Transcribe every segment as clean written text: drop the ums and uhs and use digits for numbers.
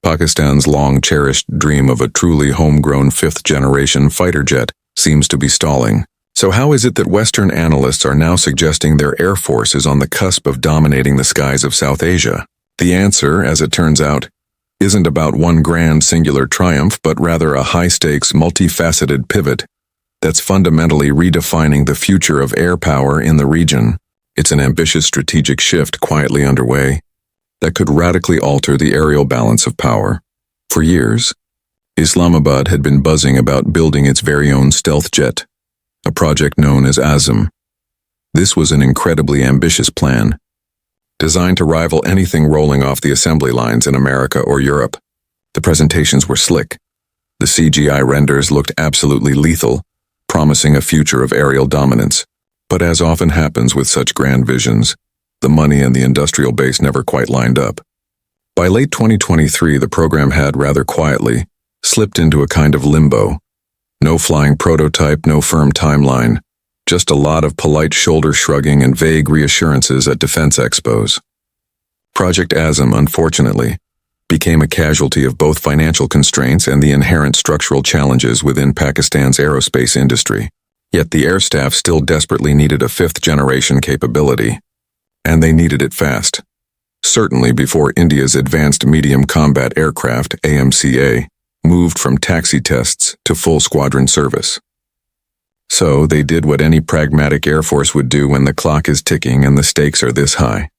Pakistan's long-cherished dream of a truly homegrown fifth-generation fighter jet seems to be stalling. So how is it that Western analysts are now suggesting their Air Force is on the cusp of dominating the skies of South Asia? The answer, as it turns out, isn't about one grand singular triumph, but rather a high-stakes, multifaceted pivot that's fundamentally redefining the future of air power in the region. It's an ambitious strategic shift quietly underway that could radically alter the aerial balance of power. For years, Islamabad had been buzzing about building its very own stealth jet, a project known as ASM. This was an incredibly ambitious plan, designed to rival anything rolling off the assembly lines in America or Europe. The presentations were slick. The CGI renders looked absolutely lethal, promising a future of aerial dominance. But as often happens with such grand visions, the money and the industrial base never quite lined up. By late 2023, the program had, rather quietly, slipped into a kind of limbo. No flying prototype, no firm timeline, just a lot of polite shoulder-shrugging and vague reassurances at defense expos. Project ASM, unfortunately, became a casualty of both financial constraints and the inherent structural challenges within Pakistan's aerospace industry. Yet the air staff still desperately needed a fifth-generation capability, and they needed it fast. Certainly before India's Advanced Medium Combat Aircraft, AMCA, moved from taxi tests to full squadron service. So they did what any pragmatic Air Force would do when the clock is ticking and the stakes are this high.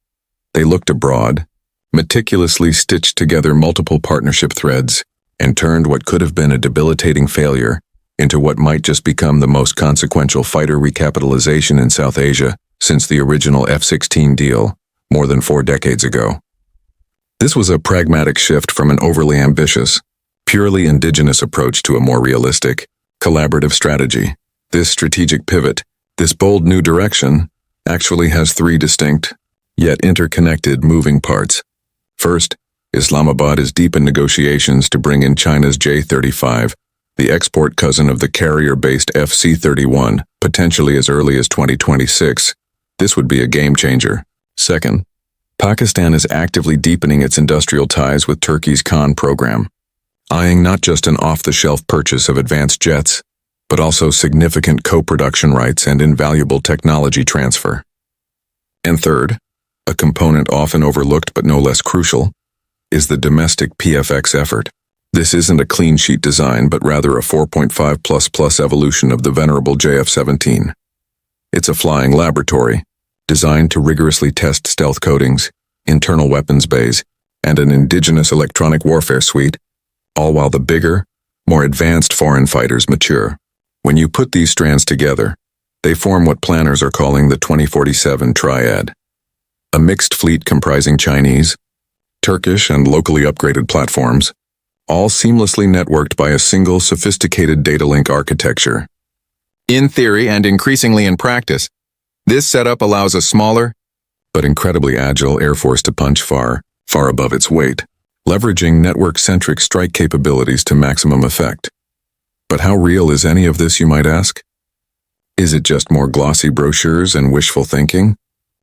They looked abroad, meticulously stitched together multiple partnership threads, and turned what could have been a debilitating failure into what might just become the most consequential fighter recapitalization in South Asia since the original F-16 deal more than 4 decades ago. This was a pragmatic shift from an overly ambitious, purely indigenous approach to a more realistic, collaborative strategy. This strategic pivot, this bold new direction, actually has 3 distinct, yet interconnected moving parts. First, Islamabad is deep in negotiations to bring in China's J-35, the export cousin of the carrier-based FC-31, potentially as early as 2026. This would be a game-changer. Second, Pakistan is actively deepening its industrial ties with Turkey's Khan program, eyeing not just an off-the-shelf purchase of advanced jets, but also significant co-production rights and invaluable technology transfer. And third, a component often overlooked but no less crucial, is the domestic PFX effort. This isn't a clean sheet design, but rather a 4.5++ evolution of the venerable JF-17. It's a flying laboratory, designed to rigorously test stealth coatings, internal weapons bays, and an indigenous electronic warfare suite, all while the bigger, more advanced foreign fighters mature. When you put these strands together, they form what planners are calling the 2047 triad, a mixed fleet comprising Chinese, Turkish, and locally upgraded platforms, all seamlessly networked by a single sophisticated data link architecture. In theory and increasingly in practice, this setup allows a smaller, but incredibly agile Air Force to punch far, far above its weight, leveraging network-centric strike capabilities to maximum effect. But how real is any of this, you might ask? Is it just more glossy brochures and wishful thinking?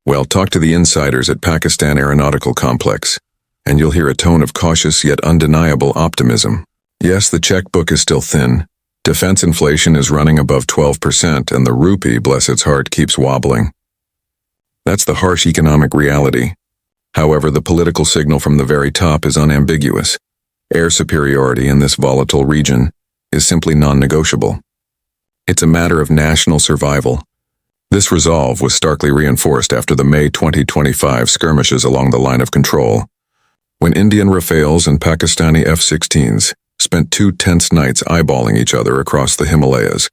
Well, talk to the insiders at Pakistan Aeronautical Complex, and you'll hear a tone of cautious yet undeniable optimism. Yes, the checkbook is still thin. Defense inflation is running above 12%, and the rupee, bless its heart, keeps wobbling. That's the harsh economic reality. However, the political signal from the very top is unambiguous. Air superiority in this volatile region is simply non-negotiable. It's a matter of national survival. This resolve was starkly reinforced after the May 2025 skirmishes along the line of control, when Indian Rafales and Pakistani F-16s spent 2 tense nights eyeballing each other across the Himalayas.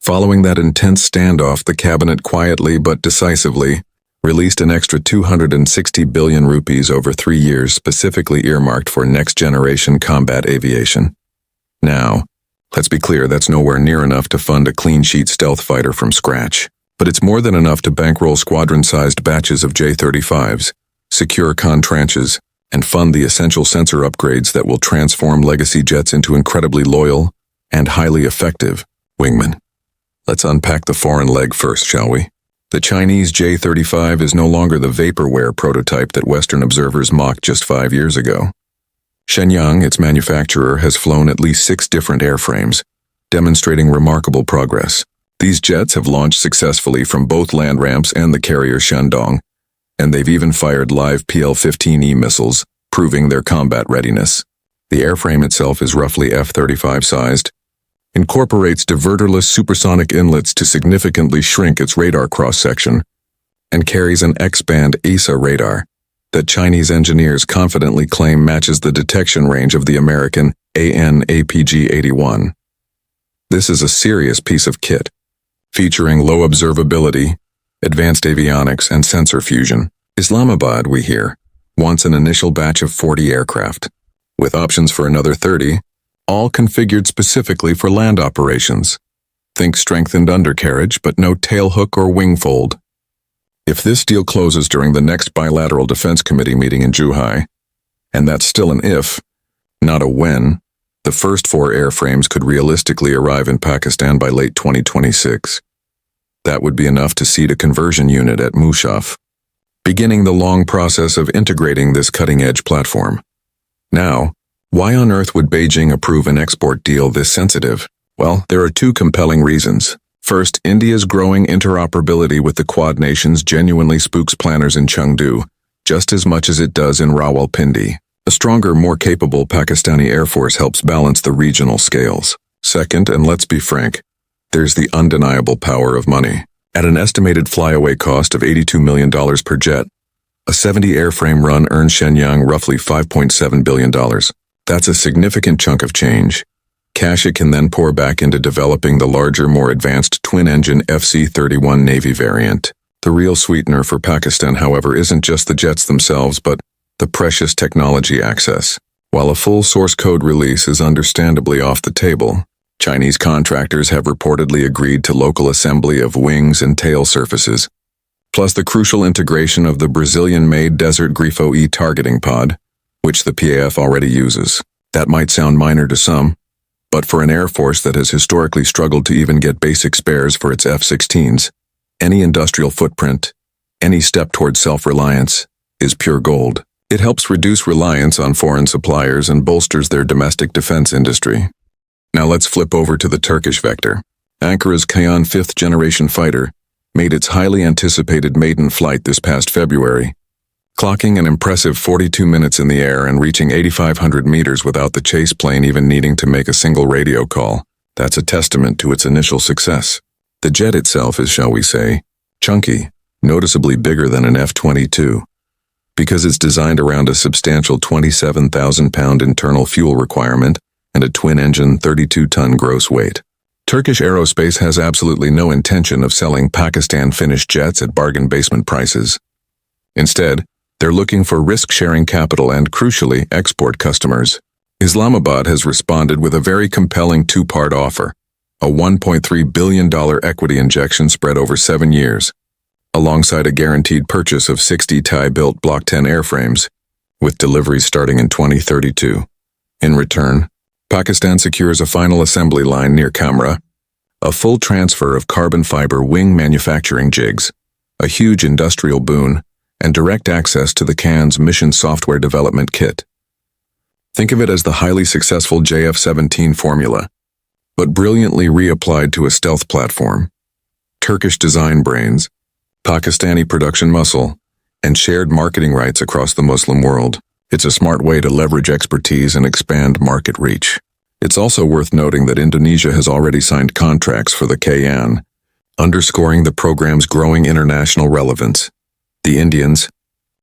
Following that intense standoff, the cabinet quietly but decisively released an extra 260 billion rupees over 3 years specifically earmarked for next-generation combat aviation. Now, let's be clear, that's nowhere near enough to fund a clean-sheet stealth fighter from scratch. But it's more than enough to bankroll squadron-sized batches of J-35s, secure Khan tranches, and fund the essential sensor upgrades that will transform legacy jets into incredibly loyal and highly effective wingmen. Let's unpack the foreign leg first, shall we? The Chinese J-35 is no longer the vaporware prototype that Western observers mocked just 5 years ago. Shenyang, its manufacturer, has flown at least 6 different airframes, demonstrating remarkable progress. These jets have launched successfully from both land ramps and the carrier Shandong, and they've even fired live PL-15E missiles, proving their combat readiness. The airframe itself is roughly F-35 sized, incorporates diverterless supersonic inlets to significantly shrink its radar cross-section, and carries an X-band ESA radar that Chinese engineers confidently claim matches the detection range of the American AN/APG-81. This is a serious piece of kit, featuring low observability, advanced avionics, and sensor fusion. Islamabad, we hear, wants an initial batch of 40 aircraft, with options for another 30, all configured specifically for land operations. Think strengthened undercarriage, but no tailhook or wing fold. If this deal closes during the next bilateral defense committee meeting in Zhuhai, and that's still an if, not a when, the first 4 airframes could realistically arrive in Pakistan by late 2026. That would be enough to seat a conversion unit at Mushaf, beginning the long process of integrating this cutting-edge platform. Now, why on earth would Beijing approve an export deal this sensitive? Well, there are 2 compelling reasons. First, India's growing interoperability with the Quad nations genuinely spooks planners in Chengdu, just as much as it does in Rawalpindi. A stronger, more capable Pakistani Air Force helps balance the regional scales. Second, and let's be frank, there's the undeniable power of money. At an estimated flyaway cost of $82 million per jet, a 70 airframe run earns Shenyang roughly $5.7 billion. That's a significant chunk of change. Cash it can then pour back into developing the larger, more advanced twin-engine FC-31 Navy variant. The real sweetener for Pakistan, however, isn't just the jets themselves, but the precious technology access. While a full source code release is understandably off the table, Chinese contractors have reportedly agreed to local assembly of wings and tail surfaces, plus the crucial integration of the Brazilian-made Desert Grifo E targeting pod, which the PAF already uses. That might sound minor to some, but for an Air Force that has historically struggled to even get basic spares for its F-16s, any industrial footprint, any step towards self-reliance, is pure gold. It helps reduce reliance on foreign suppliers and bolsters their domestic defense industry. Now let's flip over to the Turkish vector. Ankara's Kayan 5th generation fighter made its highly anticipated maiden flight this past February, clocking an impressive 42 minutes in the air and reaching 8,500 meters without the chase plane even needing to make a single radio call. That's a testament to its initial success. The jet itself is, shall we say, chunky, noticeably bigger than an F-22, because it's designed around a substantial 27,000-pound internal fuel requirement and a twin-engine 32-ton gross weight. Turkish Aerospace has absolutely no intention of selling Pakistan-finished jets at bargain basement prices. Instead, they're looking for risk-sharing capital and, crucially, export customers. Islamabad has responded with a very compelling 2-part offer, a $1.3 billion equity injection spread over 7 years, alongside a guaranteed purchase of 60 Thai-built Block 10 airframes, with deliveries starting in 2032. In return, Pakistan secures a final assembly line near Kamra, a full transfer of carbon fiber wing manufacturing jigs, a huge industrial boon, and direct access to the CAN's mission software development kit. Think of it as the highly successful JF-17 formula, but brilliantly reapplied to a stealth platform. Turkish design brains, Pakistani production muscle, and shared marketing rights across the Muslim world. It's a smart way to leverage expertise and expand market reach. It's also worth noting that Indonesia has already signed contracts for the Kayan, underscoring the program's growing international relevance. The Indians,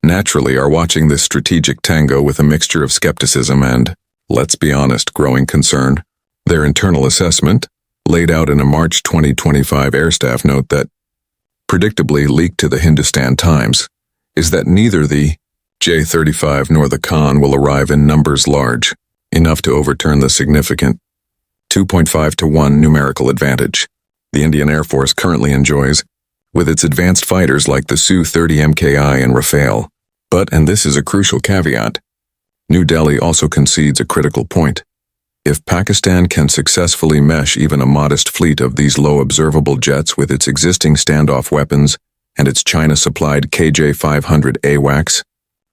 naturally, are watching this strategic tango with a mixture of skepticism and, let's be honest, growing concern. Their internal assessment, laid out in a March 2025 Air Staff note that, predictably leaked to the Hindustan Times, is that neither the J-35 nor the Khan will arrive in numbers large enough to overturn the significant 2.5 to 1 numerical advantage the Indian Air Force currently enjoys with its advanced fighters like the Su-30 MKI and Rafale. But, and this is a crucial caveat, New Delhi also concedes a critical point. If Pakistan can successfully mesh even a modest fleet of these low observable jets with its existing standoff weapons and its China-supplied KJ-500 AWACS,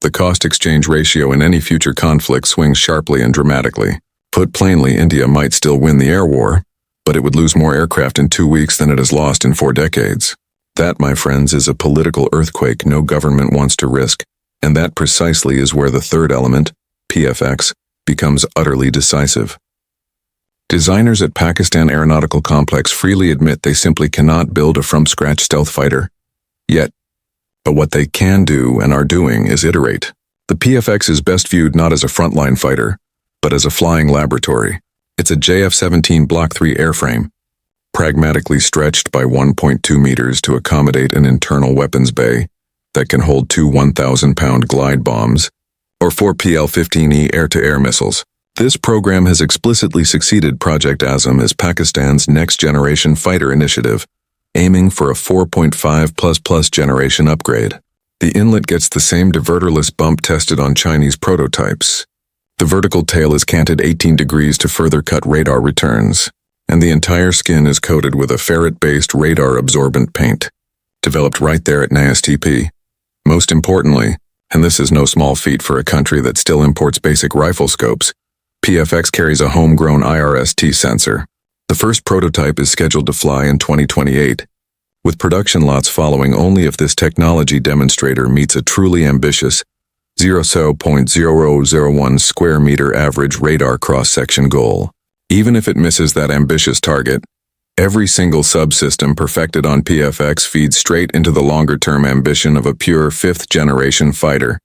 The cost-exchange ratio in any future conflict swings sharply and dramatically. Put plainly, India might still win the air war, but it would lose more aircraft in 2 weeks than it has lost in 4 decades. That, my friends, is a political earthquake no government wants to risk, and that precisely is where the third element, PFX, becomes utterly decisive. Designers at Pakistan Aeronautical Complex freely admit they simply cannot build a from-scratch stealth fighter. But what they can do and are doing is iterate. The PFX is best viewed not as a frontline fighter, but as a flying laboratory. It's a JF-17 Block 3 airframe, pragmatically stretched by 1.2 meters to accommodate an internal weapons bay that can hold 2 1,000-pound glide bombs or 4 PL-15E air-to-air missiles. This program has explicitly succeeded Project Azam as Pakistan's next-generation fighter initiative, aiming for a 4.5++ generation upgrade. The inlet gets the same diverterless bump tested on Chinese prototypes. The vertical tail is canted 18 degrees to further cut radar returns, and the entire skin is coated with a ferrite-based radar-absorbent paint, developed right there at NASTP. Most importantly, and this is no small feat for a country that still imports basic rifle scopes, PFX carries a homegrown IRST sensor. The first prototype is scheduled to fly in 2028, with production lots following only if this technology demonstrator meets a truly ambitious 0.0001 square meter average radar cross-section goal. Even if it misses that ambitious target, every single subsystem perfected on PFX feeds straight into the longer-term ambition of a pure fifth-generation fighter,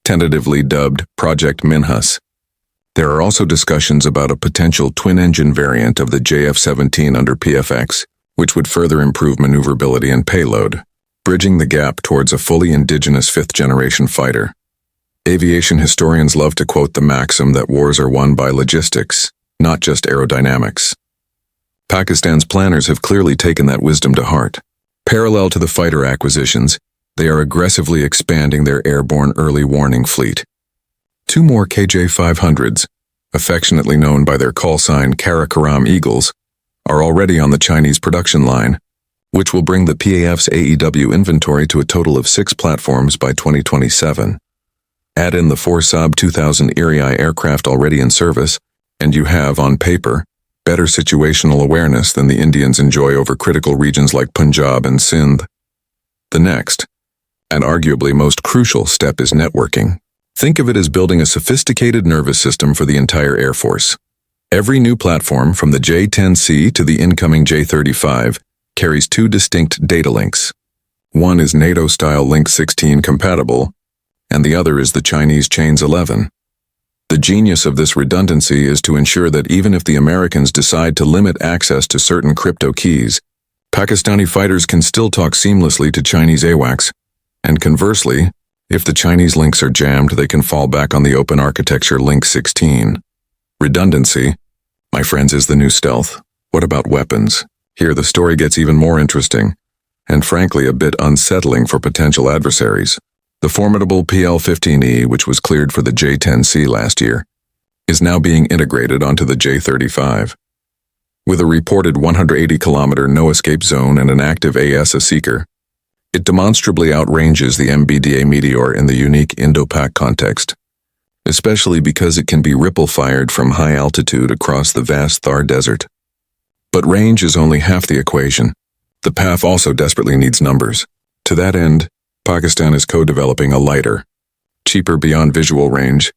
tentatively dubbed Project Minhas. There are also discussions about a potential twin-engine variant of the JF-17 under PFX, which would further improve maneuverability and payload, bridging the gap towards a fully indigenous fifth-generation fighter. Aviation historians love to quote the maxim that wars are won by logistics, not just aerodynamics. Pakistan's planners have clearly taken that wisdom to heart. Parallel to the fighter acquisitions, they are aggressively expanding their airborne early warning fleet. 2 more KJ-500s, affectionately known by their call sign Karakoram Eagles, are already on the Chinese production line, which will bring the PAF's AEW inventory to a total of 6 platforms by 2027. Add in the 4 Saab 2000 Iri aircraft already in service, and you have, on paper, better situational awareness than the Indians enjoy over critical regions like Punjab and Sindh. The next, and arguably most crucial step is networking. Think of it as building a sophisticated nervous system for the entire Air Force. Every new platform, from the J-10C to the incoming J-35, carries 2 distinct data links. One is NATO-style Link 16 compatible, and the other is the Chinese Chains 11. The genius of this redundancy is to ensure that even if the Americans decide to limit access to certain crypto keys, Pakistani fighters can still talk seamlessly to Chinese AWACS, and conversely, if the Chinese links are jammed, they can fall back on the open architecture Link 16. Redundancy, my friends, is the new stealth. What about weapons? Here the story gets even more interesting, and frankly a bit unsettling for potential adversaries. The formidable PL-15E, which was cleared for the J-10C last year, is now being integrated onto the J-35. With a reported 180-kilometer no-escape zone and an active AESA seeker, it demonstrably outranges the MBDA Meteor in the unique Indo-Pak context, especially because it can be ripple-fired from high altitude across the vast Thar Desert. But range is only half the equation. The PAF also desperately needs numbers. To that end, Pakistan is co-developing a lighter, cheaper beyond visual range,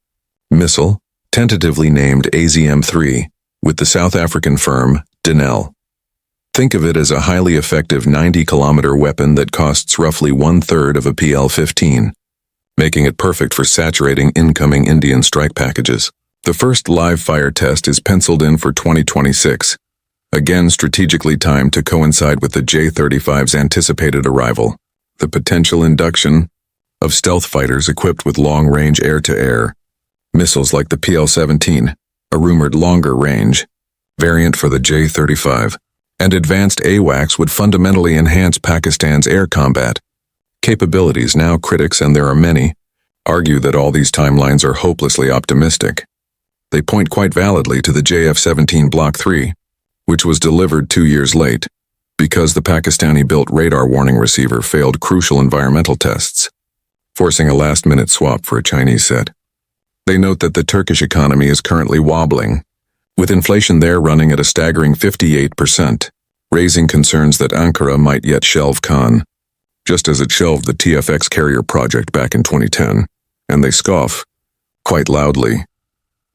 missile, tentatively named AZM-3, with the South African firm Denel. Think of it as a highly effective 90-kilometer weapon that costs roughly 1/3 of a PL-15, making it perfect for saturating incoming Indian strike packages. The first live fire test is penciled in for 2026, again strategically timed to coincide with the J-35's anticipated arrival. The potential induction of stealth fighters equipped with long-range air-to-air missiles like the PL-17, a rumored longer-range variant for the J-35, and advanced AWACS would fundamentally enhance Pakistan's air combat capabilities. Now critics, and there are many, argue that all these timelines are hopelessly optimistic. They point quite validly to the JF-17 Block 3, which was delivered 2 years late, because the Pakistani-built radar warning receiver failed crucial environmental tests. forcing a last-minute swap for a Chinese set. They note that the Turkish economy is currently wobbling, with inflation there running at a staggering 58%, raising concerns that Ankara might yet shelve Khan, just as it shelved the TFX carrier project back in 2010, and they scoff, quite loudly,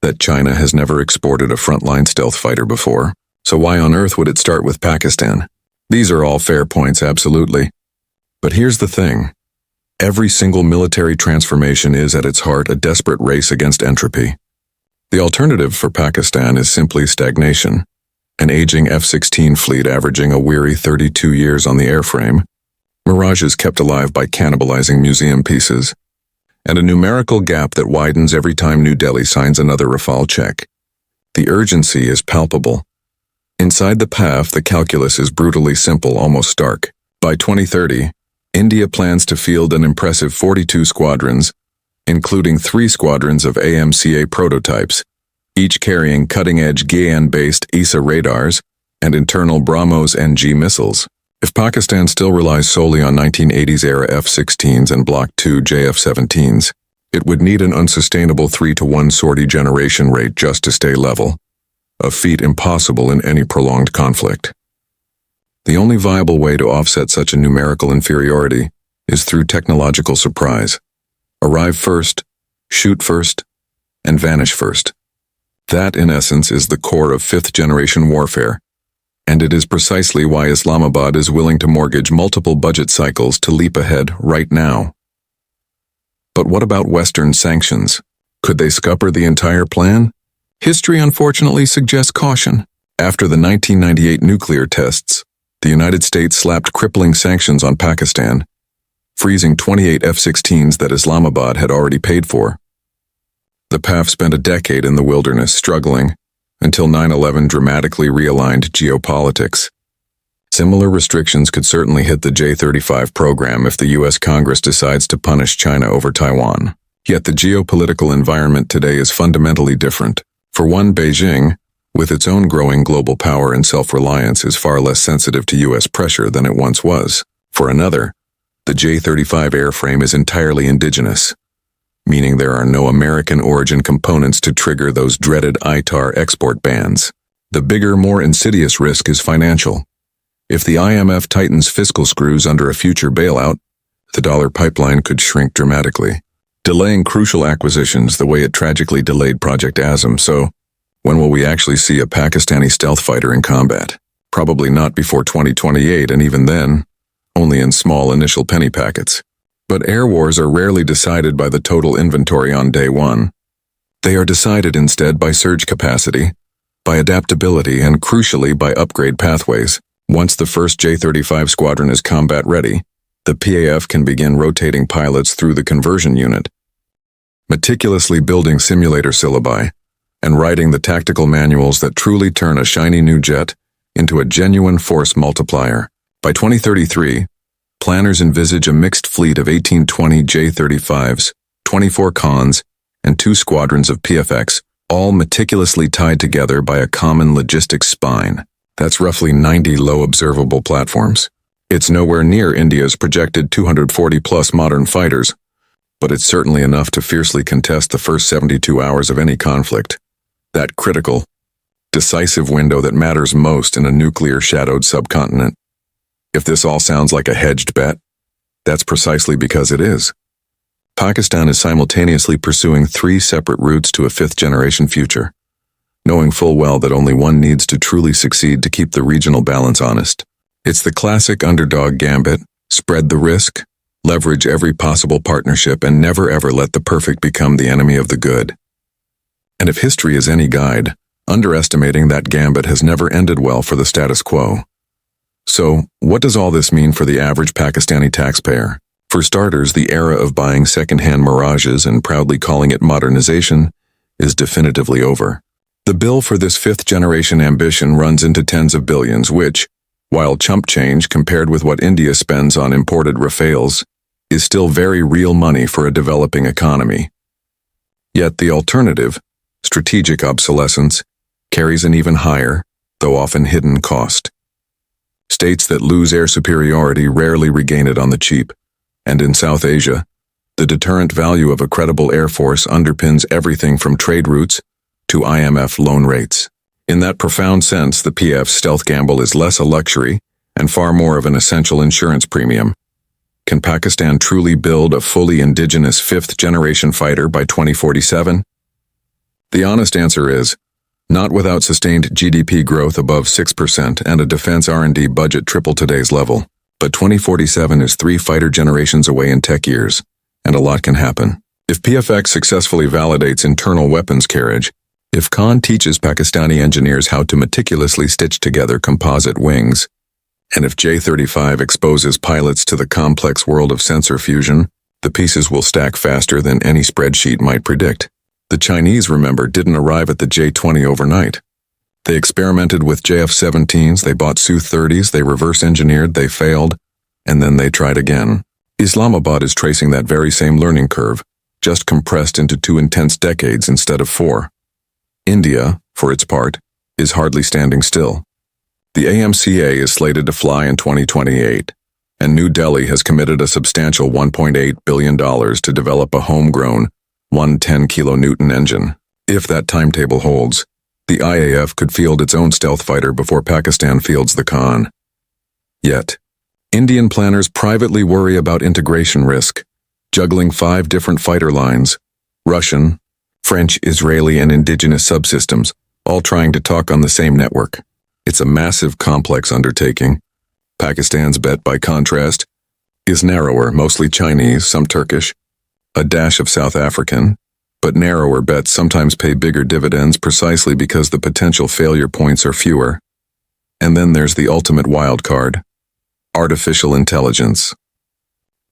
that China has never exported a frontline stealth fighter before, so why on earth would it start with Pakistan? These are all fair points, absolutely. But here's the thing. Every single military transformation is at its heart a desperate race against entropy. The alternative for Pakistan is simply stagnation, an aging F-16 fleet averaging a weary 32 years on the airframe, mirages kept alive by cannibalizing museum pieces, and a numerical gap that widens every time New Delhi signs another Rafale check. The urgency is palpable. Inside the PAF, the calculus is brutally simple, almost stark. By 2030, India plans to field an impressive 42 squadrons, including 3 squadrons of AMCA prototypes, each carrying cutting-edge Guyane-based ESA radars and internal BrahMos NG missiles. If Pakistan still relies solely on 1980s-era F-16s and Block II JF-17s, it would need an unsustainable 3-to-1 sortie generation rate just to stay level, a feat impossible in any prolonged conflict. The only viable way to offset such a numerical inferiority is through technological surprise. Arrive first, shoot first, and vanish first. That, in essence, is the core of fifth-generation warfare, and it is precisely why Islamabad is willing to mortgage multiple budget cycles to leap ahead right now. But what about Western sanctions? Could they scupper the entire plan? History unfortunately suggests caution. After the 1998 nuclear tests, the United States slapped crippling sanctions on Pakistan, freezing 28 F-16s that Islamabad had already paid for. The PAF spent a decade in the wilderness struggling, until 9/11 dramatically realigned geopolitics. Similar restrictions could certainly hit the J-35 program if the U.S. Congress decides to punish China over Taiwan. Yet the geopolitical environment today is fundamentally different. For one, Beijing, with its own growing global power and self-reliance, is far less sensitive to U.S. pressure than it once was. For another, the J-35 airframe is entirely indigenous, meaning there are no American origin components to trigger those dreaded ITAR export bans. The bigger, more insidious risk is financial. If the IMF tightens fiscal screws under a future bailout, the dollar pipeline could shrink dramatically, delaying crucial acquisitions the way it tragically delayed Project Azam. So, when will we actually see a Pakistani stealth fighter in combat? Probably not before 2028, and even then, only in small initial penny packets. But air wars are rarely decided by the total inventory on day one. They are decided instead by surge capacity, by adaptability, and crucially by upgrade pathways. Once the first J-35 squadron is combat ready, the PAF can begin rotating pilots through the conversion unit, meticulously building simulator syllabi, and writing the tactical manuals that truly turn a shiny new jet into a genuine force multiplier. By 2033, planners envisage a mixed fleet of 1820 J-35s, 24 Khans, and 2 squadrons of PFX, all meticulously tied together by a common logistics spine. That's roughly 90 low observable platforms. It's nowhere near India's projected 240-plus modern fighters, but it's certainly enough to fiercely contest the first 72 hours of any conflict. That critical, decisive window that matters most in a nuclear-shadowed subcontinent. If this all sounds like a hedged bet, that's precisely because it is. Pakistan is simultaneously pursuing 3 separate routes to a 5th-generation future, knowing full well that only one needs to truly succeed to keep the regional balance honest. It's the classic underdog gambit: spread the risk, leverage every possible partnership, and never ever let the perfect become the enemy of the good. And if history is any guide, underestimating that gambit has never ended well for the status quo. So, what does all this mean for the average Pakistani taxpayer? For starters, the era of buying second-hand mirages and proudly calling it modernization is definitively over. The bill for this 5th-generation ambition runs into tens of billions, which, while chump change compared with what India spends on imported Rafales, is still very real money for a developing economy. Yet the alternative, strategic obsolescence, carries an even higher, though often hidden cost. States that lose air superiority rarely regain it on the cheap, and in South Asia, The deterrent value of a credible air force underpins everything from trade routes to IMF loan rates. In that profound sense, the PF's stealth gamble is less a luxury and far more of an essential insurance premium. Can Pakistan truly build a fully indigenous fifth-generation fighter by 2047? The honest answer is, not without sustained GDP growth above 6% and a defense R&D budget triple today's level. But 2047 is 3 fighter generations away in tech years, and a lot can happen. If PFX successfully validates internal weapons carriage, if Khan teaches Pakistani engineers how to meticulously stitch together composite wings, and if J-35 exposes pilots to the complex world of sensor fusion, the pieces will stack faster than any spreadsheet might predict. The Chinese, remember, didn't arrive at the J-20 overnight. They experimented with JF-17s, they bought Su-30s, they reverse-engineered, they failed, and then they tried again. Islamabad is tracing that very same learning curve, just compressed into 2 intense decades instead of 4. India, for its part, is hardly standing still. The AMCA is slated to fly in 2028, and New Delhi has committed a substantial $1.8 billion to develop a homegrown 110 kilonewton engine. If that timetable holds, the IAF could field its own stealth fighter before Pakistan fields the Khan. Yet, Indian planners privately worry about integration risk, juggling 5 different fighter lines, Russian, French, Israeli, and indigenous subsystems, all trying to talk on the same network. It's a massive, complex undertaking. Pakistan's bet, by contrast, is narrower, mostly Chinese, some Turkish, a dash of South African, but narrower bets sometimes pay bigger dividends precisely because the potential failure points are fewer. And then there's the ultimate wild card: artificial intelligence.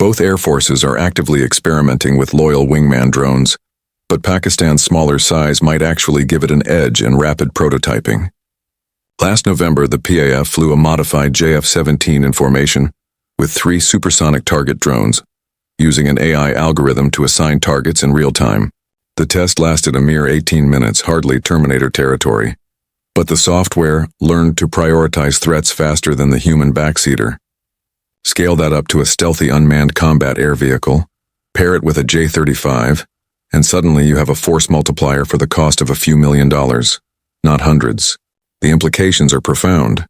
Both air forces are actively experimenting with loyal wingman drones, but Pakistan's smaller size might actually give it an edge in rapid prototyping. Last November, the PAF flew a modified JF-17 in formation with 3 supersonic target drones, using an AI algorithm to assign targets in real time. The test lasted a mere 18 minutes, hardly Terminator territory. But the software learned to prioritize threats faster than the human backseater. Scale that up to a stealthy unmanned combat air vehicle, pair it with a J-35, and suddenly you have a force multiplier for the cost of a few $1,000,000, not hundreds. The implications are profound.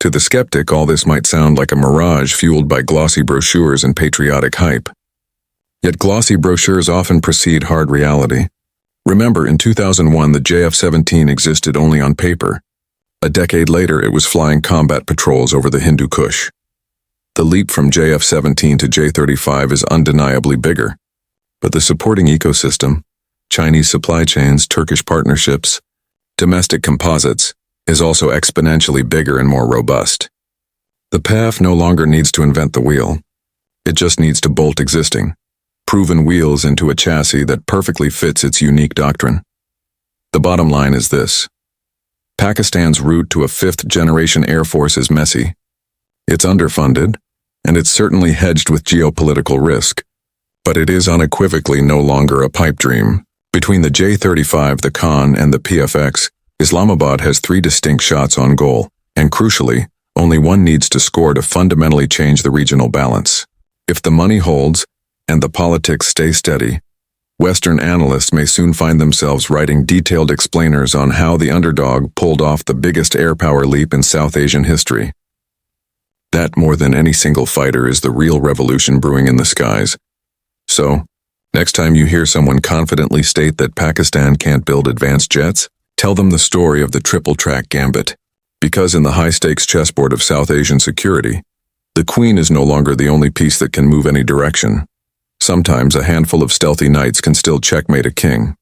To the skeptic, all this might sound like a mirage fueled by glossy brochures and patriotic hype. Yet glossy brochures often precede hard reality. Remember, in 2001, the JF-17 existed only on paper. A decade later, it was flying combat patrols over the Hindu Kush. The leap from JF-17 to J-35 is undeniably bigger. But the supporting ecosystem, Chinese supply chains, Turkish partnerships, domestic composites, is also exponentially bigger and more robust. The PAF no longer needs to invent the wheel. It just needs to bolt existing, proven wheels into a chassis that perfectly fits its unique doctrine. The bottom line is this: Pakistan's route to a 5th-generation air force is messy. It's underfunded, and it's certainly hedged with geopolitical risk. But it is unequivocally no longer a pipe dream. Between the J-35, the Khan, and the PFX, Islamabad has 3 distinct shots on goal, and crucially, only one needs to score to fundamentally change the regional balance. If the money holds, and the politics stay steady, Western analysts may soon find themselves writing detailed explainers on how the underdog pulled off the biggest air power leap in South Asian history. That, more than any single fighter, is the real revolution brewing in the skies. So, next time you hear someone confidently state that Pakistan can't build advanced jets, tell them the story of the triple-track gambit. Because in the high-stakes chessboard of South Asian security, the queen is no longer the only piece that can move any direction. Sometimes a handful of stealthy knights can still checkmate a king.